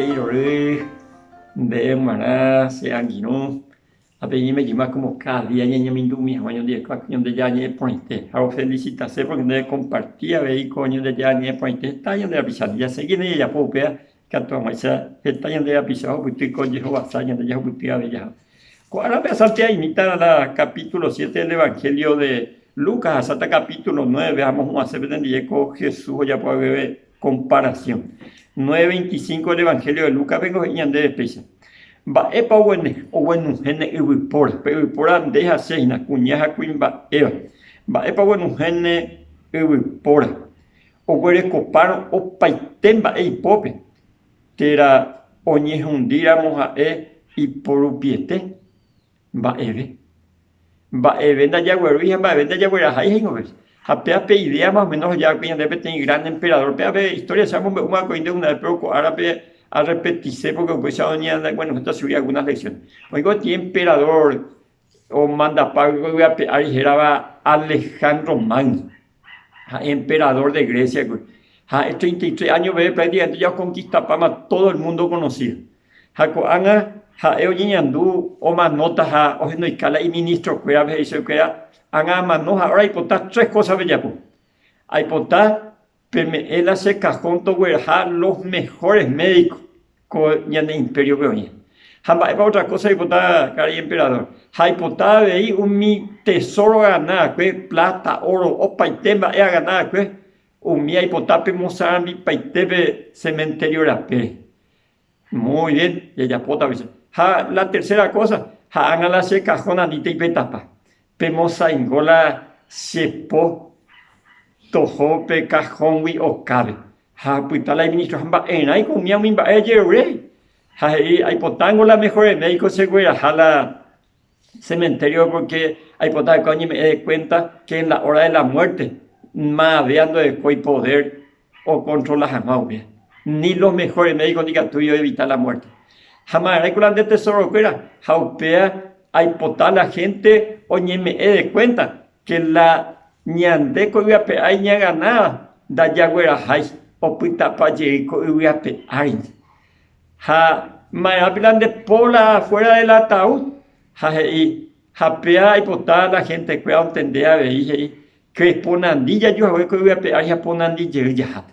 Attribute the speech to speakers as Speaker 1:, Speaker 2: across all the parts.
Speaker 1: iroré de Maná, Seanguino, a pedirme más como cada día, ña mi dumi, año de coño de ya ñe pointe. A felicitarse porque de compartía veí coño de ya ñe pointe. Está yendo de la pisadilla, seguí en ella popea, que a tu maíza, está yendo de la pisada, porque estoy con Jehová, está yendo de ya putea bella. Ahora me salte a imitar al capítulo 7 del Evangelio de Lucas, hasta capítulo 9, veamos cómo hacer con Jesús, ya puede ver comparación. 9:25 del Evangelio de Lucas, vengo a de especie. Va epa bueno o bueno gene ibipora, pero ibipora deja seina cuñaja cuimba eva. Va epa bueno gene ibipora. O puede copar o paitemba e pope. Tera oñe hundira moja y por piete. Va da yaguero y va da yaguera hay en obes. Apea idea más o menos ya que debe tener gran emperador. Pea historia sabemos una coin de una pero árabe a repetirse porque pues ya doña bueno esto subía algunas lecciones. Oigo tiene emperador o manda pago voy a dijera Alejandro Magno, emperador de Grecia. 33 años ve prácticamente ya conquista Pama todo el mundo conocido. Jacoanga eoñiñandu o manota o no escala y ministro cuera ve eso cuera anga manoja ahora hay potas tres cosas bellapo. Hay potas él hace cajón los mejores médicos con el imperio peonía. Jamba para otra cosa hipotá cari emperador. Hipotá de ahí mi tesoro ganada que plata oro o paitema es ganada que mi hipotá pemosar mi paitebe cementerio rapé. Muy bien, y ella pota dice. La tercera cosa, hagan la se cajón anita y petapa. Pemosa ingola sepo tojope cajón o cabe. Pues la ministra hamba hay comía mi bae hay potango la mejor médico segura la cementerio porque hay potango coño me doy cuenta que en la hora de la muerte más veando de cuál poder o controla jamás ni los mejores médicos digan tuyo evitar la muerte jamás hay con de tesoro que era jaupea hay potar la gente oye me doy cuenta que la ñande ko viape ay ñaga nada da yaguera hay o pita pa jerico viape ay Mayapilán de pola fuera del ataúd y japea y potar la gente que entender a ver que ponandilla yo voy que viape ay ponandilla ya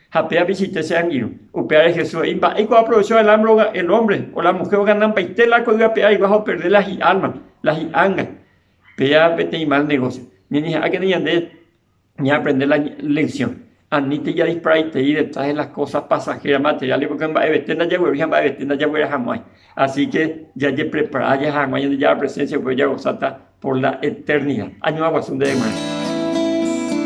Speaker 1: japea visite ese anguilo upea de Jesús y cuando aprovechó el hombre o la mujer ganan paitela que viape ay bajo perder las almas las angas pea vete y mal negocio. Ni a que ni aprender la lección. Anite ya disparate y detrás de las cosas pasajeras materiales porque en Baevetena ya huele jamás. Así que ya preparada ya jamás ya la presencia pues ya gozata por la eternidad. Año aguazón de demás.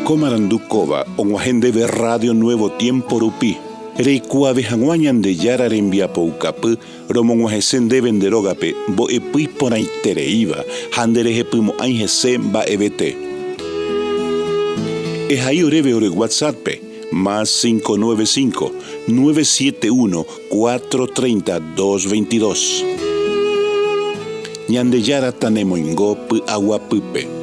Speaker 2: Comarandukova, onguajende de Radio Nuevo Tiempo Rupi. Reikua vejanguañan de Yara Rembia Poucapu, Romonguajesen de Venderogape, Boepui Ponaitereiva, Handereje Pumo Ángese Baevete. Es ahí oreve ore WhatsApp, más 595-971-430-222. Ñande Yara Tanemoingo Pu Agua Pupe.